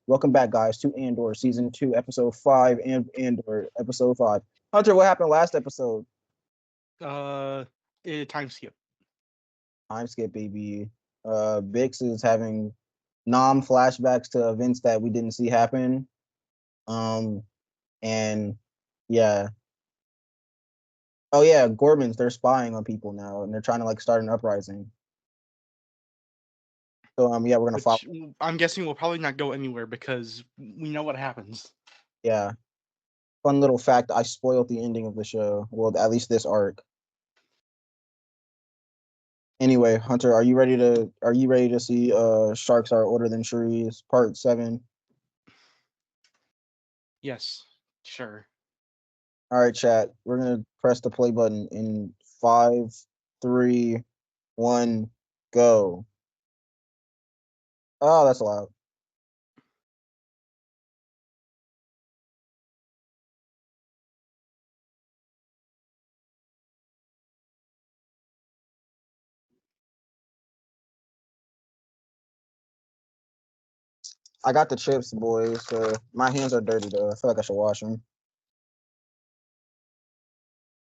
Welcome back, guys, to Andor Season 2, Episode 5, and Andor Episode 5. Hunter, what happened last episode? Uh, Time skip. Time skip, baby. Bix is having flashbacks to events that we didn't see happen. And yeah. Oh yeah, Gormans, they're spying on people now, and they're trying to like start an uprising. So yeah, we're gonna follow. Which I'm guessing will probably not go anywhere because we know what happens. Yeah. Fun little fact, I spoiled the ending of the show. Well, at least this arc. Anyway, Hunter, are you ready to see Sharks Are Older Than Trees, Part 7? Yes, sure. All right, chat. We're gonna press the play button in 5, 3, 1, go. Oh, that's loud. I got the chips, boys. So my hands are dirty though. I feel like I should wash them.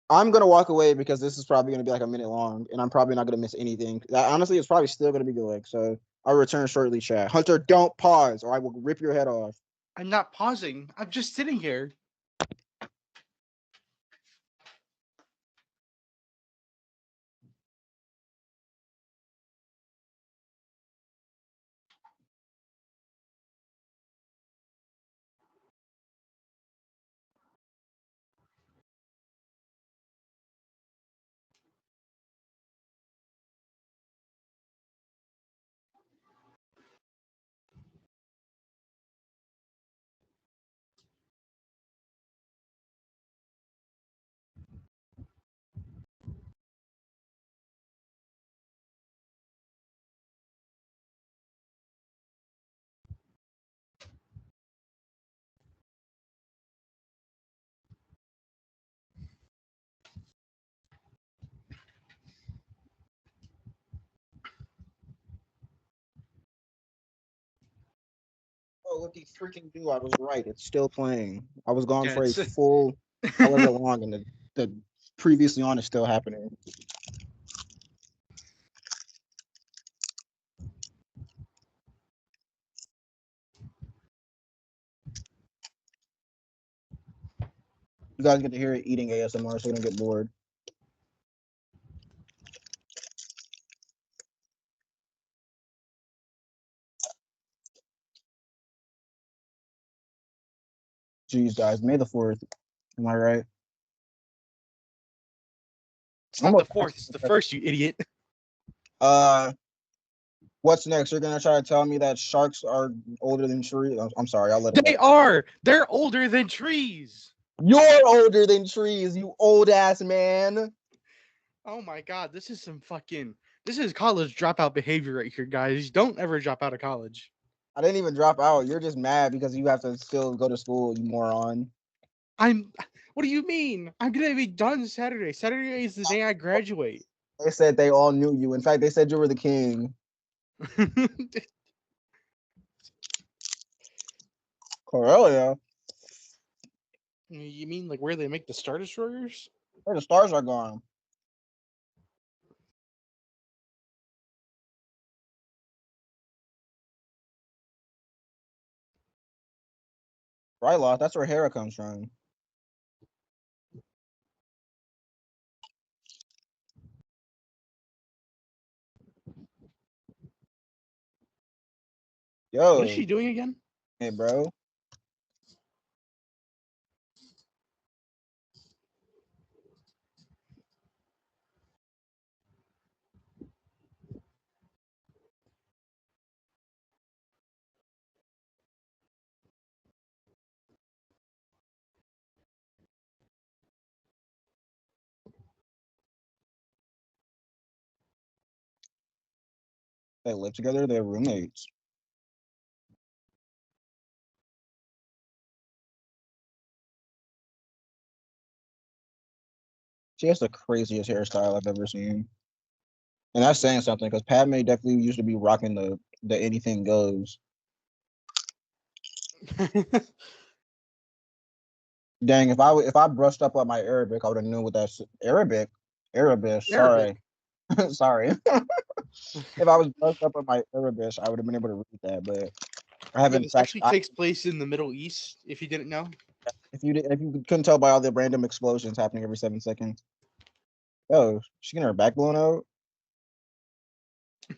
I'm gonna walk away because this is probably gonna be like a minute long, and I'm probably not gonna miss anything. Honestly, it's probably still gonna be good. So I'll return shortly, chat. Hunter, don't pause, or I will rip your head off. I'm not pausing. I'm just sitting here. Oh, looky freaking do! I was right. It's still playing. I was gone Yeah, for a it's. full however long, and the previously on is still happening. You guys get to hear it eating ASMR, so you don't get bored. Jeez, guys, May the 4th. Am I right? It's not the Almost. fourth. It's the first. You idiot. Uh, what's next? You're gonna try to tell me that sharks are older than trees? I'm sorry, I'll let it They go. are. They're older than trees. You're older than trees, you old ass man. Oh my god, this is some fucking. This is college dropout behavior right here, guys. Don't ever drop out of college. I didn't even drop out. You're just mad because you have to still go to school, you moron. I'm. What do you mean? I'm gonna be done Saturday. Saturday is the day I graduate. They said they all knew you. In fact, they said you were the king. Corellia? You mean like where they make the Star Destroyers? Where the stars are gone. Ryloth, that's where Hera comes from. What is Yo, she doing again? hey, bro. They live together, they're roommates. She has the craziest hairstyle I've ever seen. And that's saying something because Padme definitely used to be rocking the anything goes. Dang, if I brushed up on my Arabic, I would have known what that's Arabic. Arabic. Sorry, Arabic. sorry. If I was brushed up on my Arabic, I would have been able to read that. But I Yeah, haven't this practiced. actually takes place in the Middle East. If you didn't know. If you couldn't tell by all the random explosions happening every 7 seconds. Oh, she getting her back blown out.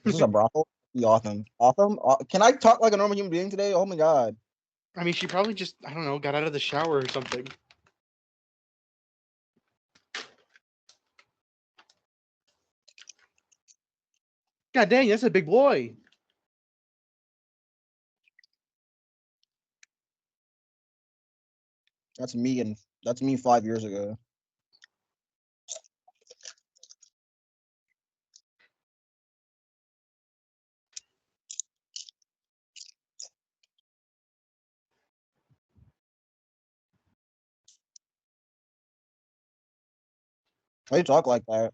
Is this a brothel? The Autumn. Autumn? Can I talk like a normal human being today? Oh my god. I mean, she probably just, I don't know, got out of the shower or something. God dang, that's a big boy. That's me 5 years ago. Why you talk like that?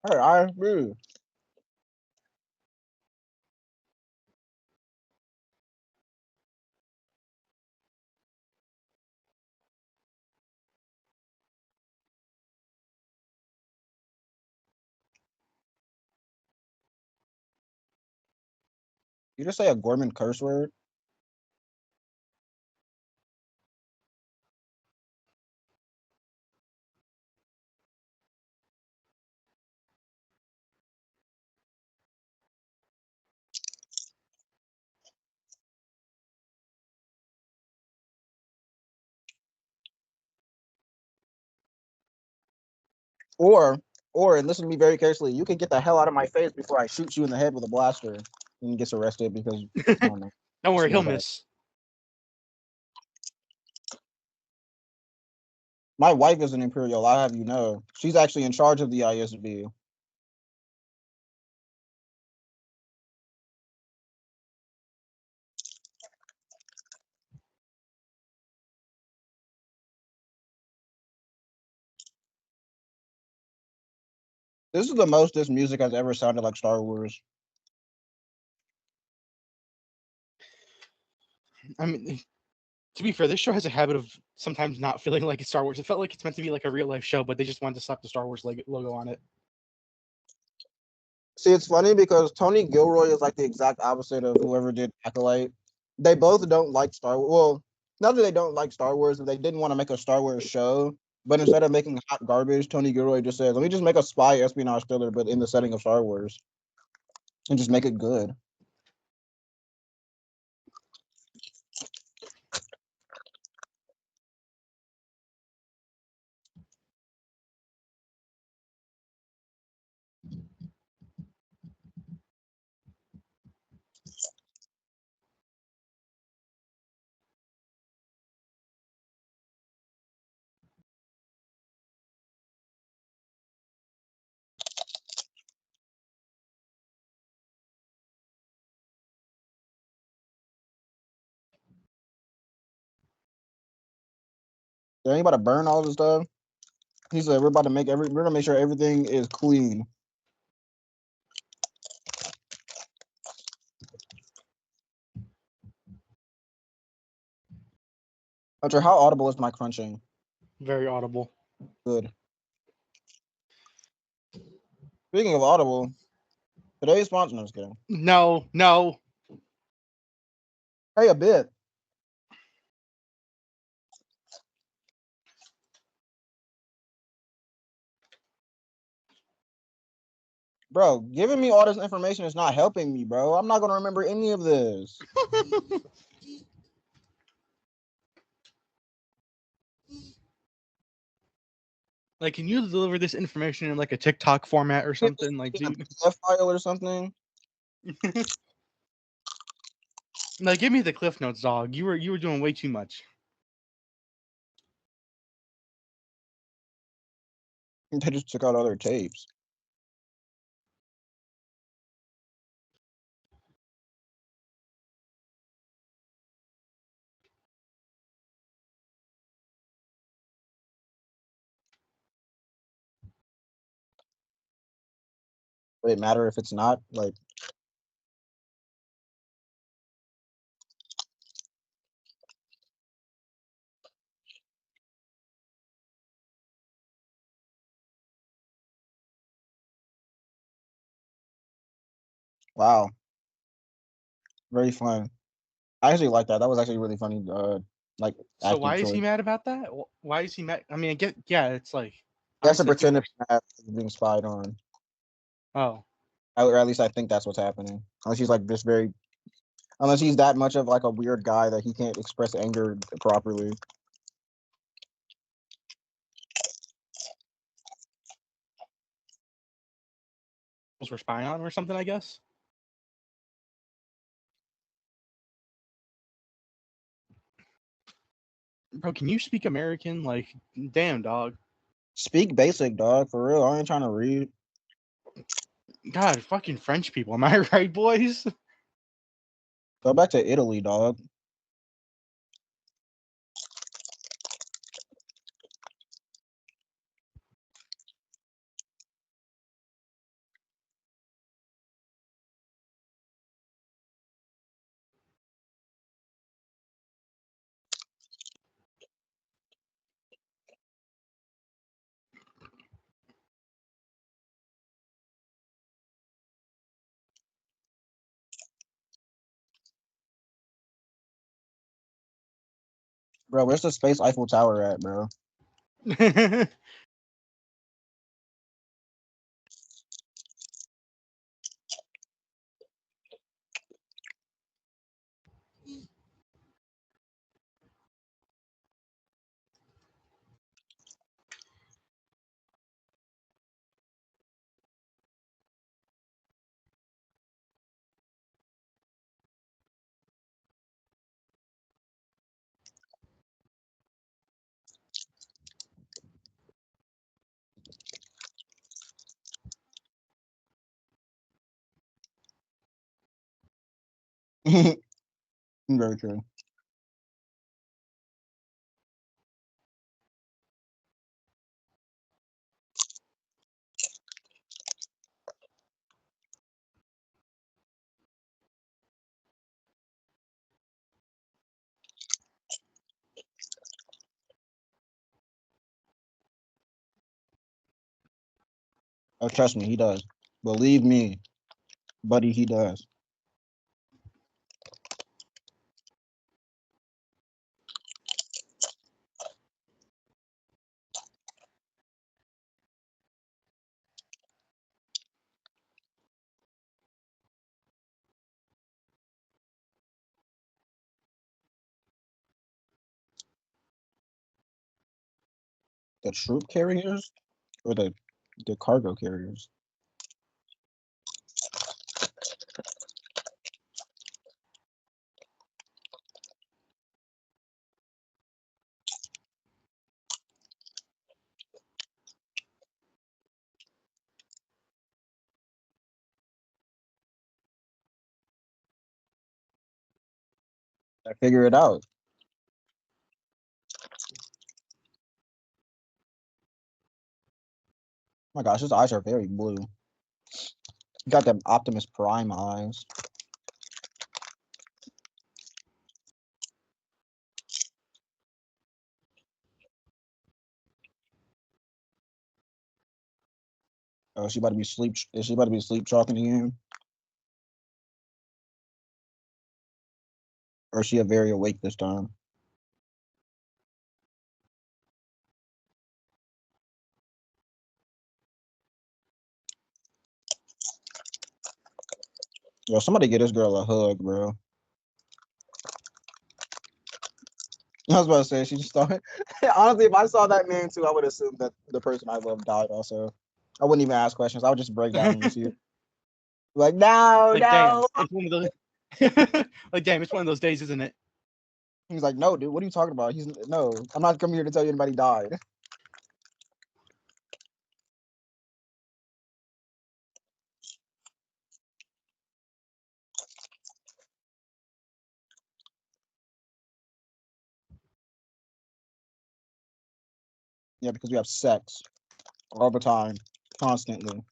Hey, I agree. You just say a Gorman curse word? Or and listen to me very carefully, you can get the hell out of my face before I shoot you in the head with a blaster and gets arrested because I don't know. Don't worry, he'll Smart ass. miss. My wife is an Imperial, I'll have you know. She's actually in charge of the ISB. This is the most this music has ever sounded like Star Wars. I mean, to be fair, this show has a habit of sometimes not feeling like it's Star Wars. It felt like it's meant to be like a real life show, but they just wanted to slap the Star Wars logo on it. See, it's funny because Tony Gilroy is like the exact opposite of whoever did Acolyte. They both don't like Star Wars. Well, not that they don't like Star Wars, but they didn't want to make a Star Wars show. But instead of making hot garbage, Tony Gilroy just said, "Let me just make a spy espionage thriller, but in the setting of Star Wars, and just make it good." They ain't about to burn all this stuff. He said, we're gonna make sure everything is clean." Hunter, how audible is my crunching? Very audible. Good. Speaking of audible, today's sponsor is good. No, no. Hey, a bit. Bro, giving me all this information is not helping me, bro. I'm not gonna remember any of this. Like, can you deliver this information in like a TikTok format or something? Like, A dude, PDF file or something. like, give me the cliff notes, dog. You were doing way too much. They just took out other tapes. Would it matter if it's not? Like, wow, very fun. I actually like that. That was actually really funny. Like So acting why is he choice. mad about that? Why is he mad? I mean, I get, yeah, it's like He has to obviously pretend people to be mad he's being spied on, are. Oh, or at least I think that's what's happening. Unless he's like this very, unless he's that much of like a weird guy that he can't express anger properly. we're spying on him or something, I guess. Bro, can you speak American? Like, damn, dog. Speak basic, dog. For real, I ain't trying to read. God, fucking French people. Am I right, boys? Go back to Italy, dog. Bro, where's the space Eiffel Tower at, bro? Very true. Oh, trust me, he does. Believe me, buddy, he does. The troop carriers or the cargo carriers? I figure it out. Oh my gosh, his eyes are very blue. He got them Optimus Prime eyes. Oh, she about to be sleep. Is she about to be sleep talking again? Or is she a very awake this time? Yo, somebody get this girl a hug, bro. I was about to say she just thought. Honestly, if I saw that man too, I would assume that the person I love died. Also, I wouldn't even ask questions. I would just break down and refuse. Like, no, Like, damn, no. it's one of those. Like, damn, it's one of those days, isn't it? He's like, no, dude. What are you talking about? He's no. I'm not coming here to tell you anybody died. Yeah, because we have sex all the time, constantly.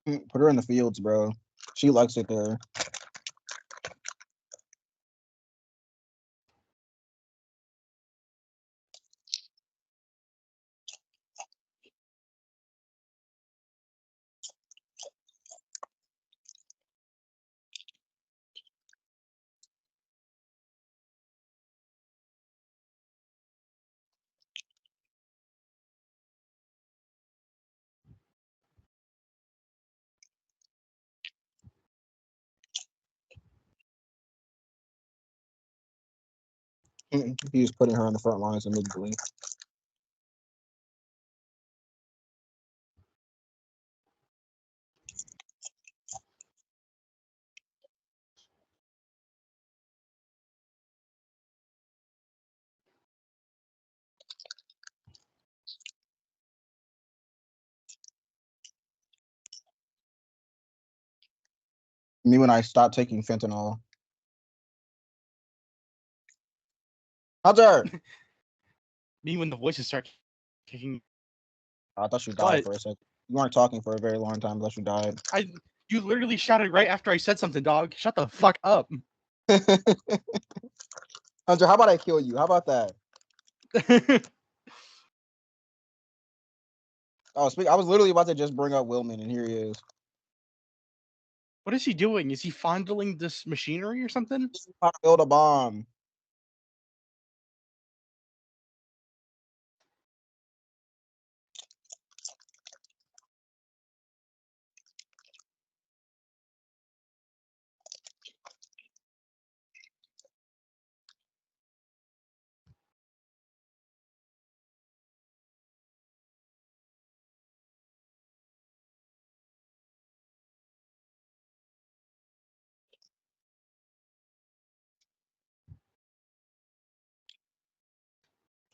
Put her in the fields, bro. She likes it there. He's putting her on the front lines immediately. Me when I stopped taking fentanyl. Hunter! Me when the voices start kicking. I thought you died But for a second. You weren't talking for a very long time unless you died. you literally shouted right after I said something, dog. Shut the fuck up. Hunter, how about I kill you? How about that? Oh, I was literally about to just bring up Willman, and here he is. What is he doing? Is he fondling this machinery or something? He's trying to build a bomb.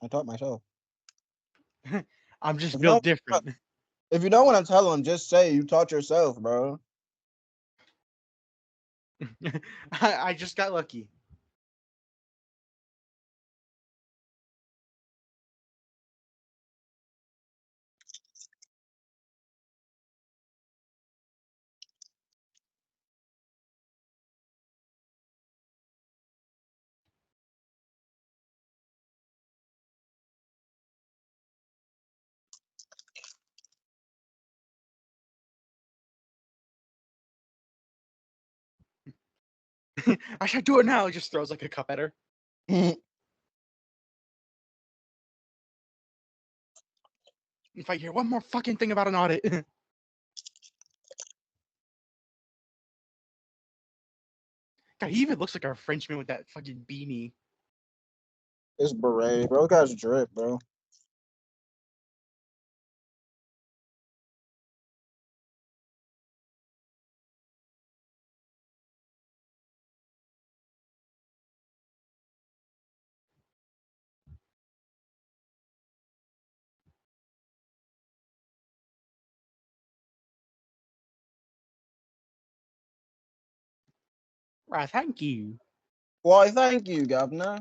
I taught myself. I'm just If you don't, built different. if you don't want to tell him, just say you taught yourself, bro. I just got lucky. I should do it now. He just throws like a cup at her. If I hear one more fucking thing about an audit. God, he even looks like a Frenchman with that fucking beanie. It's beret, bro. It guy's drip, bro. Right, thank you. Why, thank you, governor.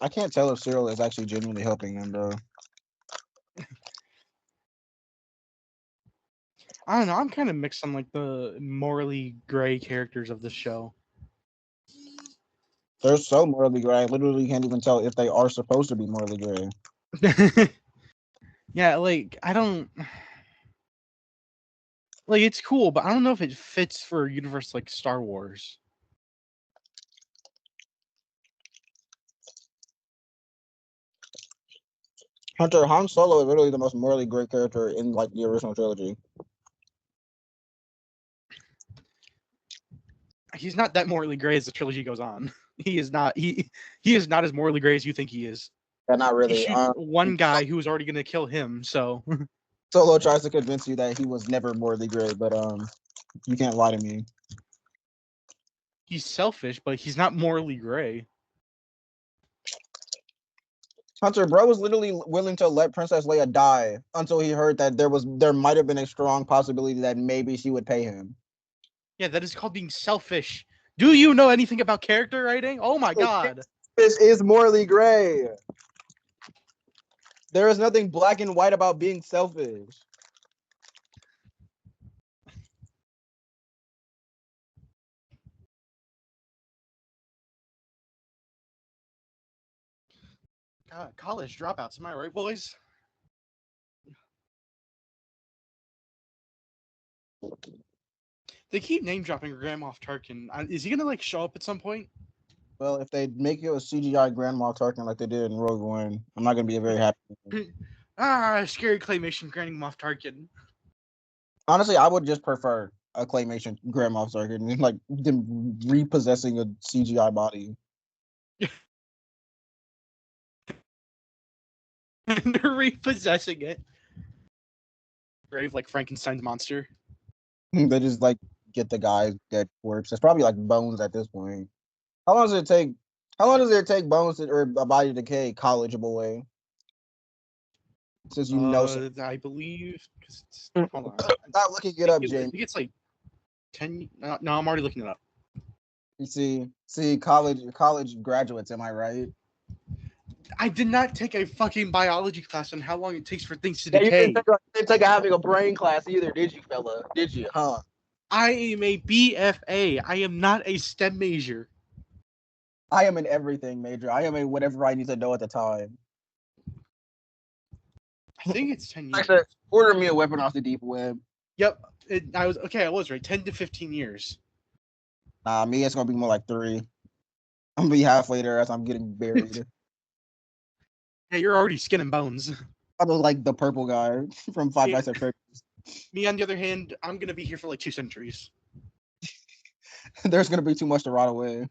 I can't tell if Cyril is actually genuinely helping him though. I don't know. I'm kind of mixed on like the morally gray characters of this show. They're so morally gray. I literally can't even tell if they are supposed to be morally gray. Yeah, like I don't like it's cool, but I don't know if it fits for a universe like Star Wars. Hunter, Han Solo is literally the most morally gray character in like the original trilogy. He's not that morally gray as the trilogy goes on. He is not. He is not as morally gray as you think he is. Yeah, not He really. shoots one guy who was already going to kill him. So Solo tries to convince you that he was never morally gray, but you can't lie to me. he's selfish, but he's not morally gray. Hunter, bro was literally willing to let Princess Leia die until he heard that there might have been a strong possibility that maybe she would pay him. Yeah, that is called being selfish. Do you know anything about character writing? Oh my god. This is morally gray. There is nothing black and white about being selfish. God, college dropouts. Am I right, boys? They keep name dropping Grand Moff Tarkin. Is he gonna like show up at some point? Well, if they make it a CGI Grandma Tarkin like they did in Rogue One, I'm not gonna be very happy. Scary claymation Grand Moff Tarkin. Honestly, I would just prefer a claymation Grandma Tarkin than like them repossessing a CGI body. And they're repossessing it. Brave like Frankenstein's monster. They just like get the guy's dead corpse. It's probably like bones at this point. How long does it take? How long does it take bones or a body to decay? College boy, since you know. I believe. Hold on. Stop looking it I up, think Jamie. it's like 10. No, I'm already looking it up. You see, college graduates. Am I right? I did not take a fucking biology class on how long it takes for things to Yeah, decay. you didn't take having a brain class either, did you, fella? Did you? Huh? I am a BFA. I am not a STEM major. I am an everything major. I am a whatever I need to know at the time. I think it's 10 years. Actually, order me a weapon off the deep web. Yep. I was right. 10 to 15 years. Nah, me, it's gonna be more like 3. I'm gonna be halfway there as I'm getting buried. Hey, you're already skin and bones. I look like the purple guy from Five Nights at Freddy's. Me, on the other hand, I'm gonna be here for like 2 centuries. There's gonna be too much to rot away.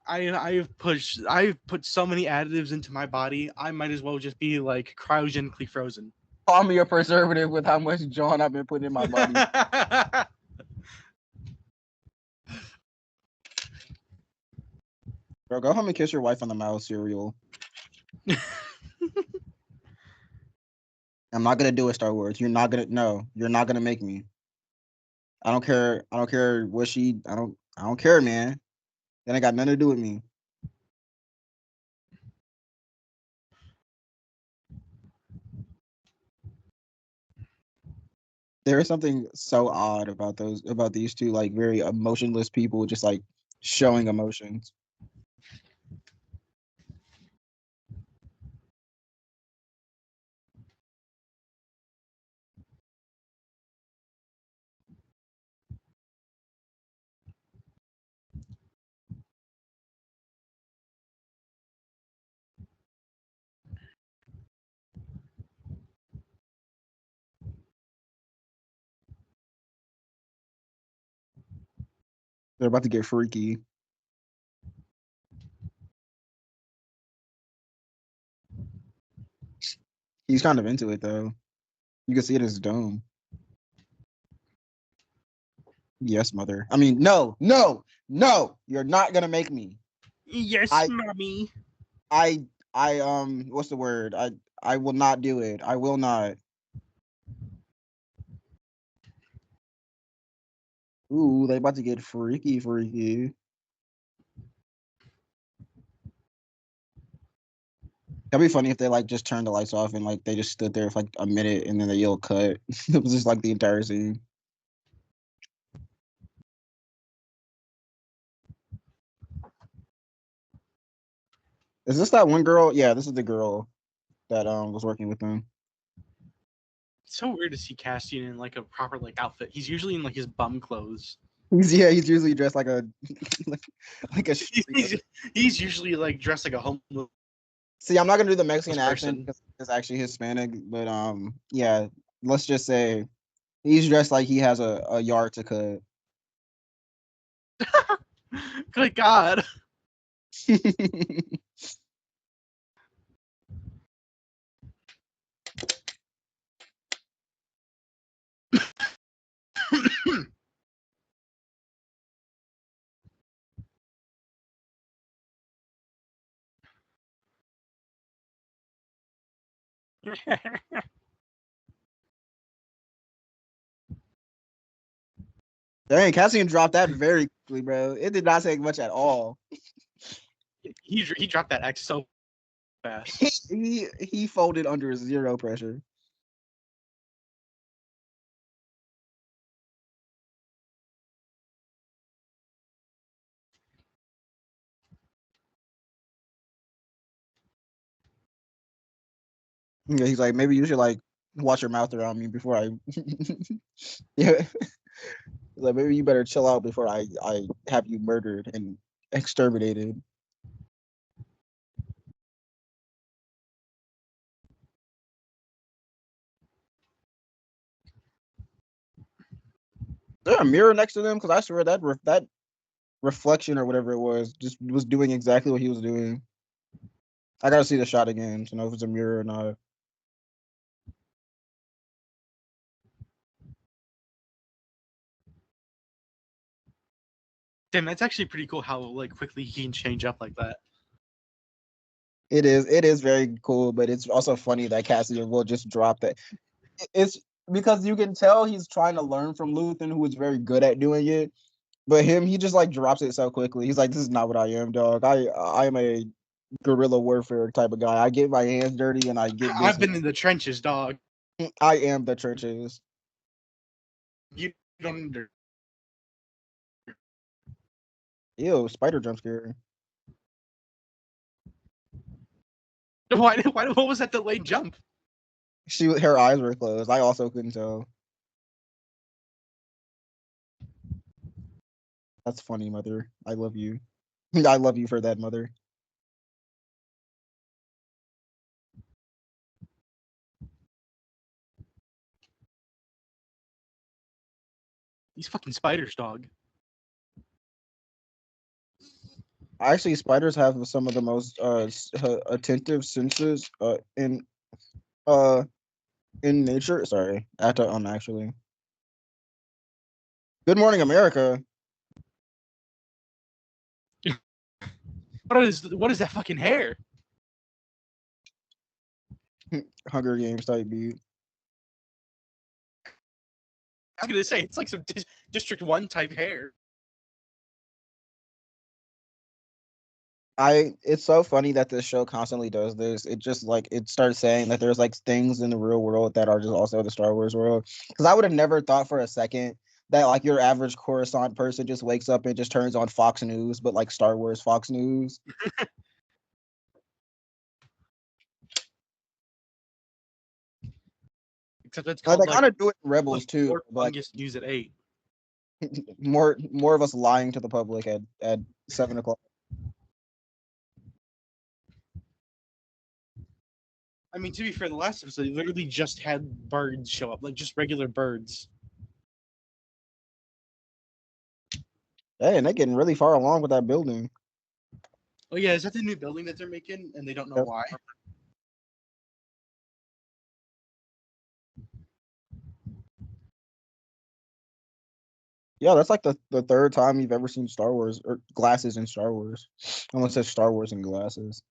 I've put so many additives into my body. I might as well just be like cryogenically frozen. Call me a preservative with how much John I've been putting in my body. Bro, go home and kiss your wife on the mouth, cereal. I'm not gonna do it, Star Wars. You're not gonna make me. I don't care. I don't care what she. I don't care, man. That ain't got nothing to do with me. There is something so odd about these two like very emotionless people just like showing emotions. They're about to get freaky. He's kind of into it though. You can see it in his dome. Yes, mother. I mean, no. You're not gonna make me. Yes, I- mommy. What's the word? I will not do it. I will not. Ooh, they about to get freaky, freaky. That'd be funny if they like just turned the lights off and like they just stood there for like a minute and then they yell cut. It was just like the entire scene. Is this that one girl? Yeah, this is the girl that was working with them. It's so weird to see Cassian in like a proper like outfit. He's usually in like his bum clothes. He's usually dressed like a like, like a street. He's usually like dressed like a homeless See, I'm not gonna do the Mexican accent person. because it's actually Hispanic, but yeah, let's just say he's dressed like he has a yard to cut. Good God. Dang, Cassian dropped that very quickly, bro. It did not take much at all. he dropped that X so fast. He folded under zero pressure. Yeah, he's like, maybe you should like watch your mouth around me before I. Yeah, like maybe you better chill out before I have you murdered and exterminated. Is there a mirror next to them? Because I swear that reflection or whatever it was just was doing exactly what he was doing. I gotta see the shot again to know if it's a mirror or not. Damn, that's actually pretty cool how like quickly he can change up like that. It is very cool, but it's also funny that Cassian will just drop that. It's because you can tell he's trying to learn from Luthen, who is very good at doing it. But he just like drops it so quickly. He's like, "This is not what I am, dog. I am a guerrilla warfare type of guy. I get my hands dirty and I get I've business. been in the trenches, dog. I am the churches." You don't under. Ew, spider jump scare. Why? What was that delayed jump? Her eyes were closed. I also couldn't tell. That's funny, mother. I love you. I love you for that, mother. These fucking spiders, dog. Actually, spiders have some of the most attentive senses uh in nature. Sorry, I have to actually. Good morning, America. What is that fucking hair? Hunger Games type beat. I was gonna say it's like some District 1 type hair. It's so funny that this show constantly does this. It just like it starts saying that there's like things in the real world that are just also the Star Wars world. Because I would have never thought for a second that like your average Coruscant person just wakes up and just turns on Fox News, but like Star Wars Fox News. Except it's Like called they like kind of do it in Rebels too. Lord But like Fungus News at 8. more of us lying to the public at 7 o'clock. I mean, to be fair, the last episode they literally just had birds show up, like just regular birds. Hey, and they're getting really far along with that building. Oh yeah, is that the new building that they're making, and they don't know Yep. why? Yeah, that's like the third time you've ever seen Star Wars or glasses in Star Wars. Unless it's Star Wars and glasses.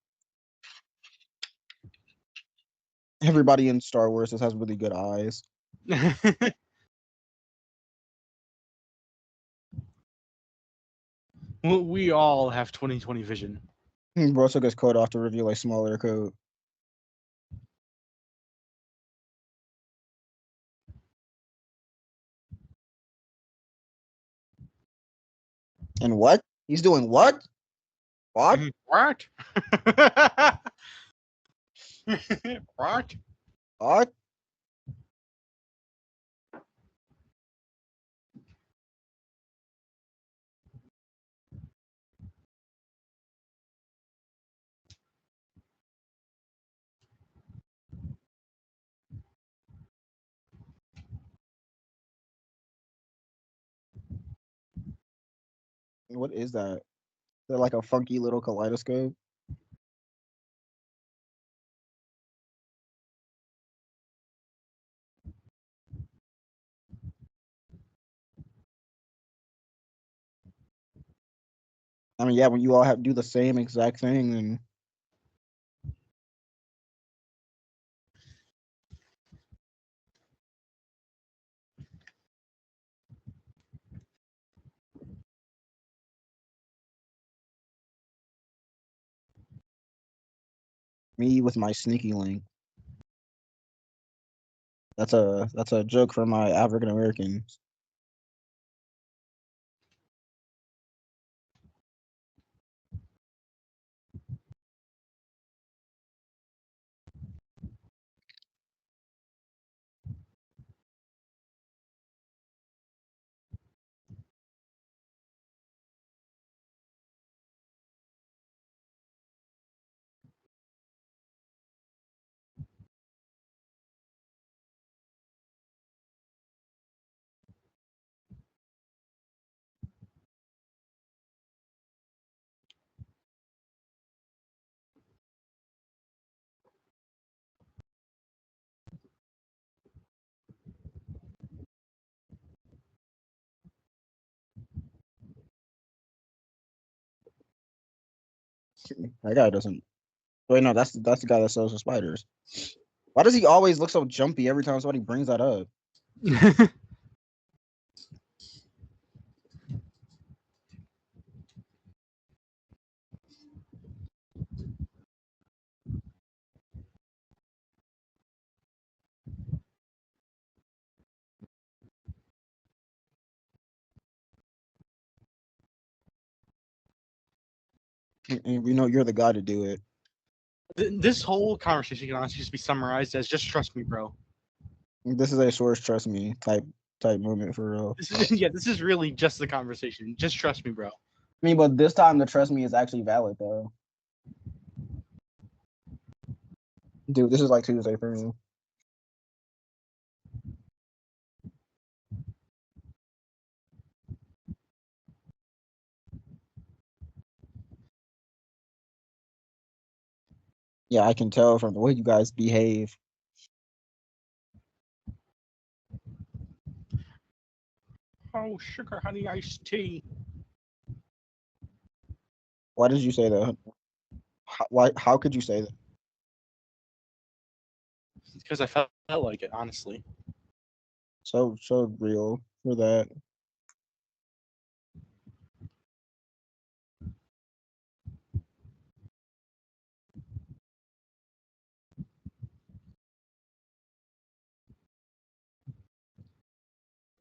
Everybody in Star Wars just has really good eyes. We all have 2020 vision. Bro took his code off to reveal a smaller code. And what? He's doing what? What? What? What? What? What is that? They're like a funky little kaleidoscope. I mean, yeah, when you all have do the same exact thing, and me with my sneaky link. That's a joke for my African Americans. That guy doesn't. Wait, no, that's the guy that sells the spiders. Why does he always look so jumpy every time somebody brings that up? And we know you're the guy to do it. This whole conversation can honestly just be summarized as just trust me, bro. This is a source trust me type moment for real. This is yeah, this is really just the conversation. Just trust me, bro. I mean, but this time the trust me is actually valid though. Dude, this is like Tuesday for me. Yeah, I can tell from the way you guys behave. Oh, sugar honey iced tea. Why did you say that? How could you say that? Because I felt like it, honestly. So real for that.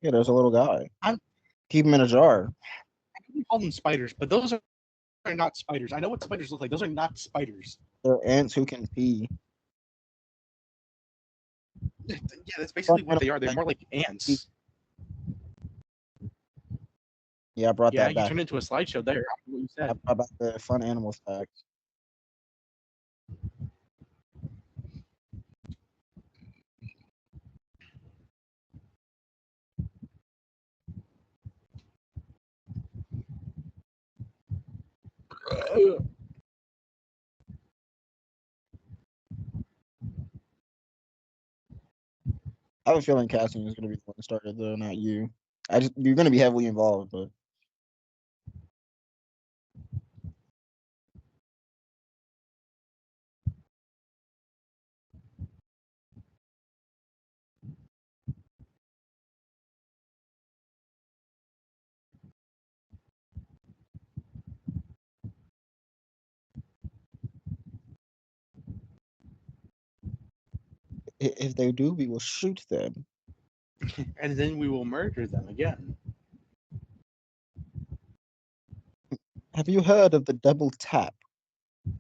Yeah, there's a little guy. I'm Keep him in a jar. I can call them spiders, but those are not spiders. I know what spiders look like. Those are not spiders. They're ants who can pee. Yeah, that's Fun basically what they animal are. They're fact. more like ants. Yeah, I brought Yeah, that you back. turned into a slideshow there. What you I said. brought back the fun animal fact. I have a feeling casting is gonna be the one that started though, not you. You're gonna be heavily involved, but If they do, we will shoot them. And then we will murder them again. Have you heard of the double tap?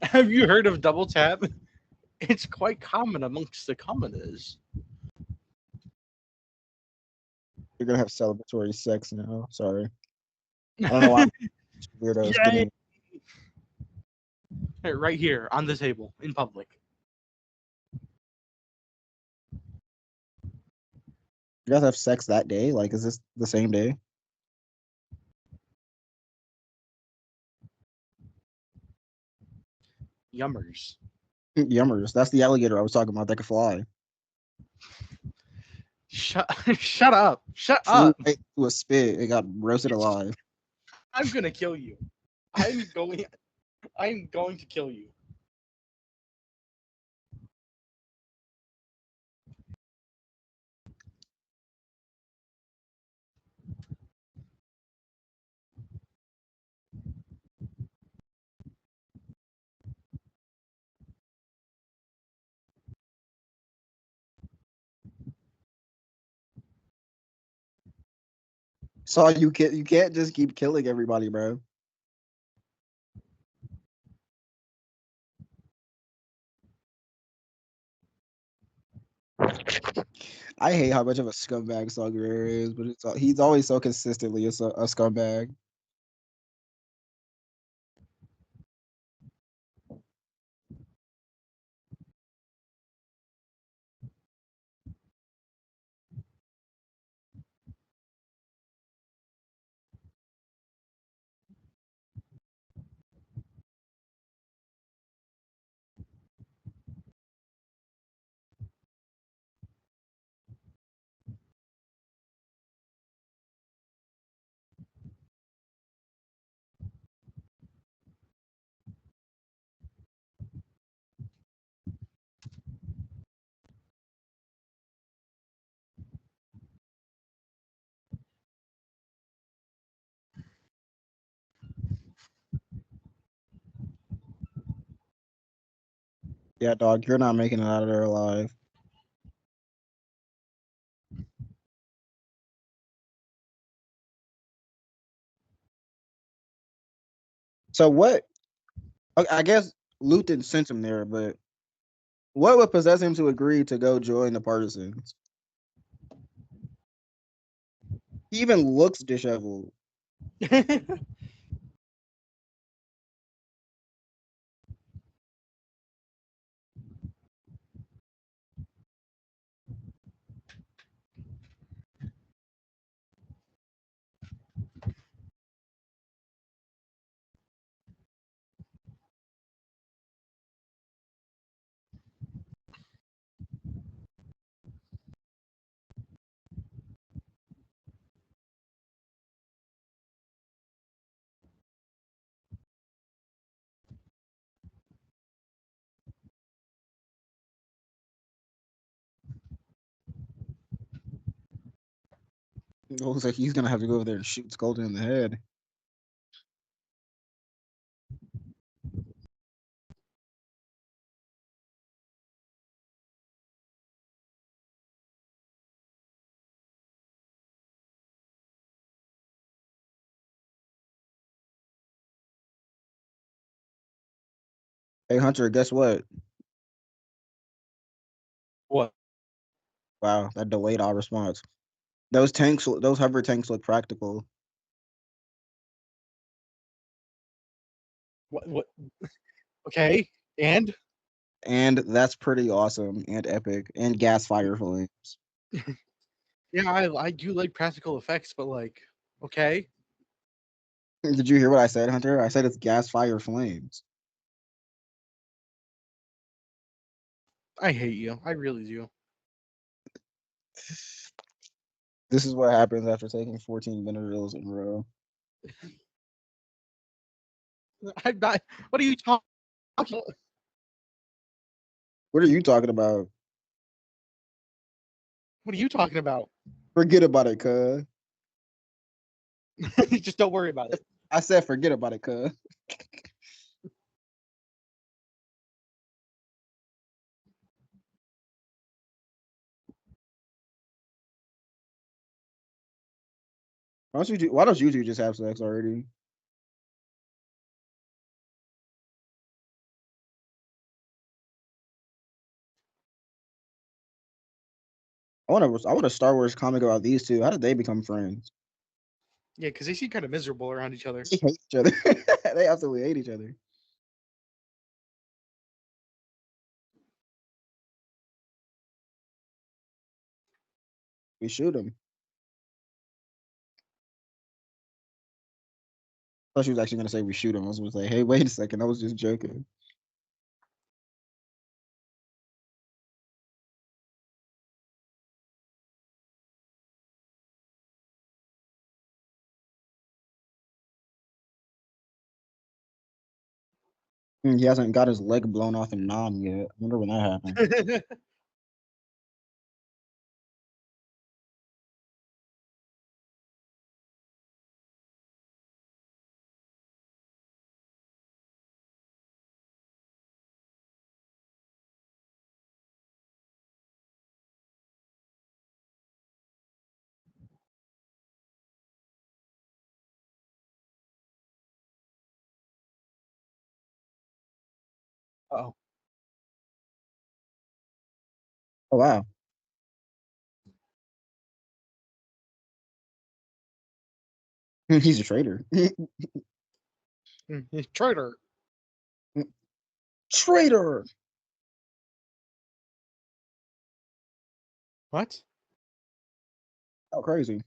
Have you heard of double tap? It's quite common amongst the commoners. You're gonna have celebratory sex now. Sorry, I don't know why weirdos Yay! getting. Right here on the table in public. You guys have sex that day? Like, is this the same day? Yummers. Yummers. That's the alligator I was talking about that could fly. Shut shut up. Shut Flew up. right to a spit. It got roasted alive. I'm gonna kill you. I'm going to kill you. So you can't just keep killing everybody, bro. I hate how much of a scumbag Saw Gerrera is, but he's always so consistently a scumbag. Yeah, dog, you're not making it out of there alive. So what? I guess Luthen sent him there, but what would possess him to agree to go join the partisans? He even looks disheveled. It looks like he's gonna have to go over there and shoot Skolden in the head. Hey Hunter, guess what? What? Wow, that delayed our response. Those hover tanks look practical. What? Okay. And And that's pretty awesome and epic. And gas fire flames. yeah, I do like practical effects, but like, okay. Did you hear what I said, Hunter? I said it's gas fire flames. I hate you. I really do. This is what happens after taking 14 minerals in a row. I'm not. What are you talking? What are you talking about? What are you talking about? Forget about it, cuz. Just don't worry about it. I said forget about it, cuz. Why don't you two just have sex already? I want a Star Wars comic about these two. How did they become friends? Yeah, because they seem kind of miserable around each other. They hate each other. They absolutely hate each other. We shoot him. I thought she was actually gonna say we shoot him. I was gonna say, hey, wait a second, I was just joking. He hasn't got his leg blown off in Nam yet. I wonder when that happened. Oh, Oh wow. He's a traitor. traitor. Traitor. What? Oh crazy.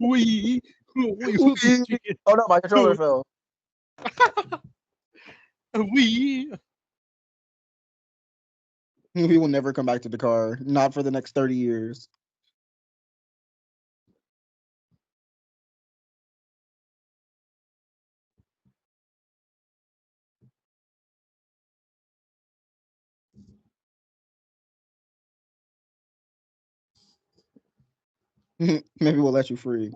we, Oh no, my controller fell. we. We will never come back to the car. Not for the next 30 years. Maybe we'll let you free.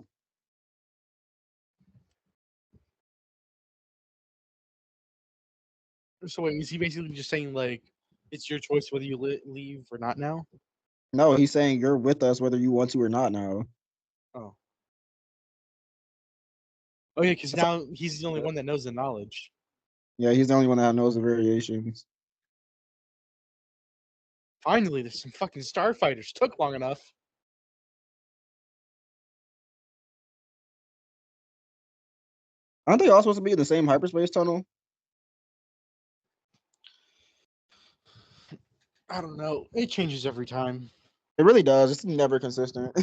So wait, is he basically just saying like it's your choice whether you leave or not now? No, he's saying you're with us whether you want to or not now. Oh, oh yeah, because That's now he's the only all- one that knows the knowledge. yeah, he's the only one that knows the variations. Finally, there's some fucking starfighters. Took long enough. Aren't they all supposed to be in the same hyperspace tunnel? I don't know. It changes every time. It really does. It's never consistent.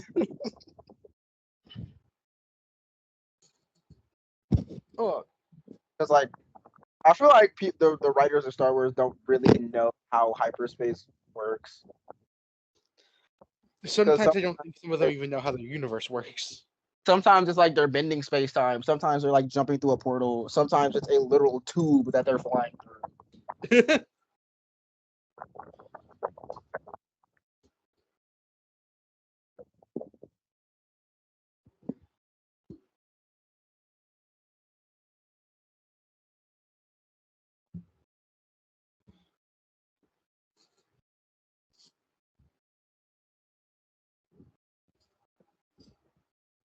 Oh, Because like I feel like the writers of Star Wars don't really know how hyperspace works. Because sometimes I don't think some of them even know how the universe works. sometimes it's like they're bending space time. Sometimes they're like jumping through a portal. Sometimes it's a literal tube that they're flying through.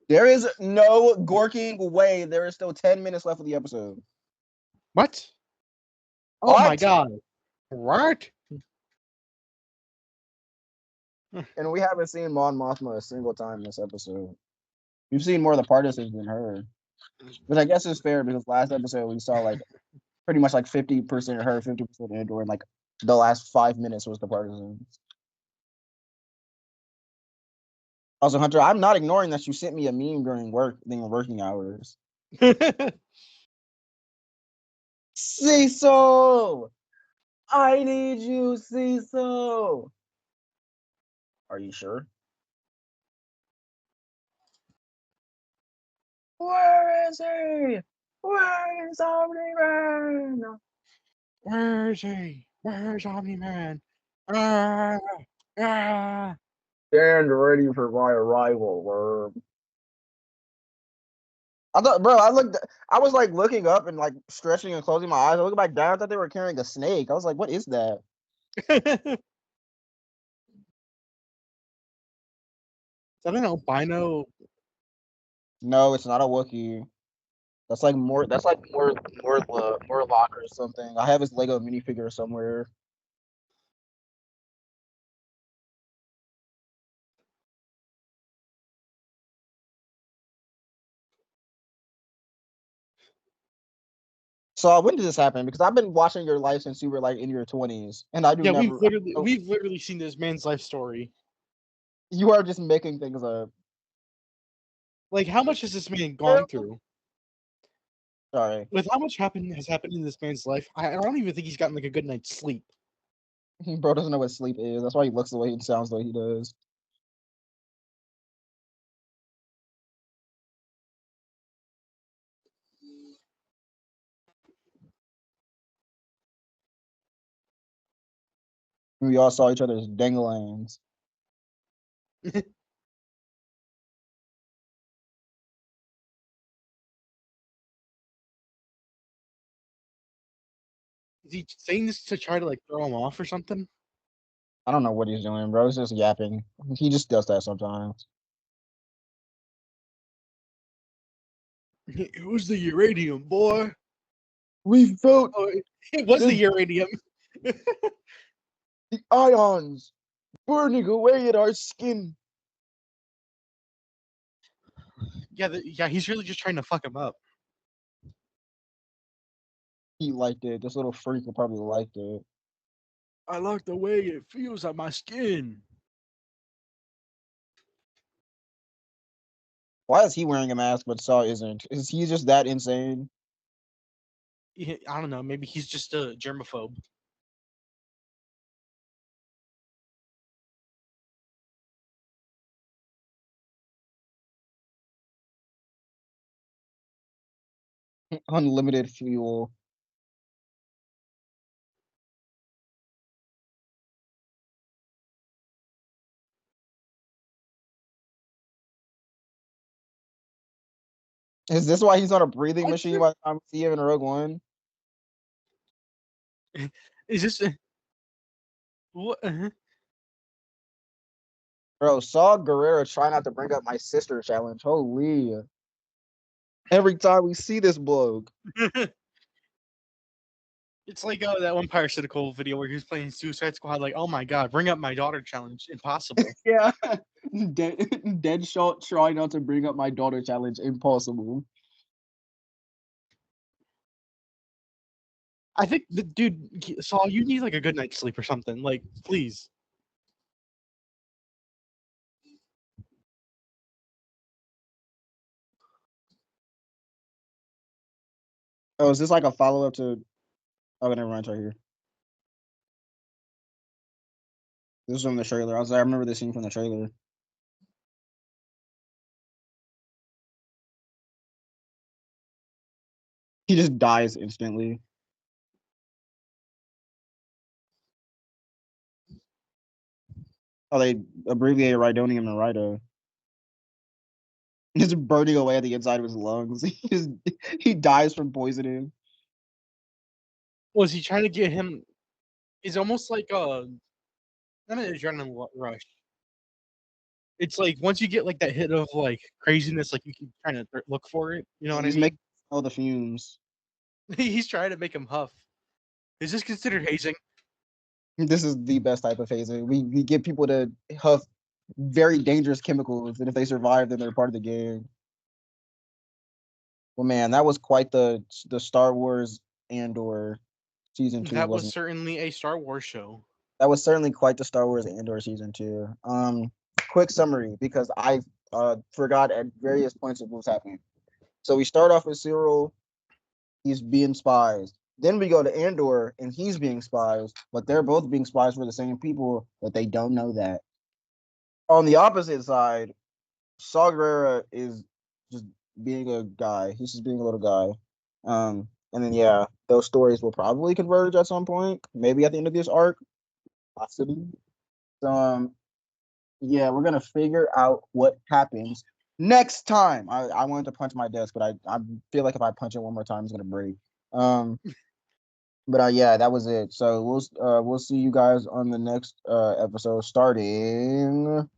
There is no gorking way. There is still 10 minutes left of the episode. What? Oh my What? god. What? And we haven't seen Mon Mothma a single time in this episode. We've seen more of the partisans than her. Which I guess is fair because last episode we saw like pretty much like 50% her, 50% Andor, and like the last 5 minutes was the partisans. Also, Hunter, I'm not ignoring that you sent me a meme during working hours. Cecil! I need you, Cecil! Are you sure? Where is he? Where is Omni-Man? Where is he? Where's Omni Man? Ah, ah. Stand ready for my arrival, worm. I thought, bro, I was like looking up and like stretching and closing my eyes. I looked back down. I thought they were carrying a snake. I was like, what is that? Is that an albino? No, it's not a Wookiee. That's like more. That's like more locker or something. I have his Lego minifigure somewhere. So when did this happen? Because I've been watching your life since you were like in your 20s, and I do Yeah, never. we've literally seen this man's life story. You are just making things up. Like, how much has this man gone through? Sorry, With how much has happened in this man's life, I don't even think he's gotten like a good night's sleep. bro doesn't know what sleep is. That's why he looks the way he sounds the way he does. We all saw each other's danglings. Is he saying this to try to like throw him off or something? I don't know what he's doing, bro. He's just yapping. He just does that sometimes. It was the uranium, boy. We felt Oh, it was the the, uranium. the ions burning away at our skin. Yeah, he's really just trying to fuck him up. He liked it. This little freak probably liked it. I like the way it feels on my skin. Why is he wearing a mask but Saw isn't? Is he just that insane? I don't know. Maybe he's just a germaphobe. Unlimited fuel. Is this why he's on a breathing What? machine by the time we see him in Rogue One? Is this what? Bro, Saw Gerrera try not to bring up my sister challenge. Holy. Every time we see this bloke. It's like that one parasitical video where he was playing Suicide Squad. Like, oh my god, bring up my daughter challenge. Impossible. Yeah. Dead shot try not to bring up my daughter challenge. Impossible. I think the dude Saul, you need like a good night's sleep or something. Like, please. Oh, is this like a follow up to? Oh, never mind. It's right here. This is from the trailer. I remember this scene from the trailer. He just dies instantly. Oh, they abbreviated Rhydonium and Rhydo. He's burning away at the inside of his lungs. He dies from poisoning. Was he trying to get him? It's almost like not an adrenaline rush. It's like once you get like that hit of like craziness, like you keep trying to look for it. You know what I He's mean? making all the fumes. He's trying to make him huff. Is this considered hazing? This is the best type of phasing. We get people to huff very dangerous chemicals, and if they survive, then they're part of the game. Well, man, that was quite the Star Wars Andor season two, That was wasn't it? certainly a Star Wars show. That was certainly quite the Star Wars Andor season two. Quick summary because I forgot at various points of what's happening. So we start off with Cyril, he's being spies. Then we go to Andor and he's being spies, but they're both being spies for the same people, but they don't know that. On the opposite side, Saw Gerrera is just being a guy. He's just being a little guy. And then yeah, those stories will probably converge at some point, maybe at the end of this arc, possibly. So yeah, we're gonna figure out what happens Next time, I wanted to punch my desk, but I feel like if I punch it one more time, it's gonna break. Um, but yeah, that was it. So we'll see you guys on the next episode starting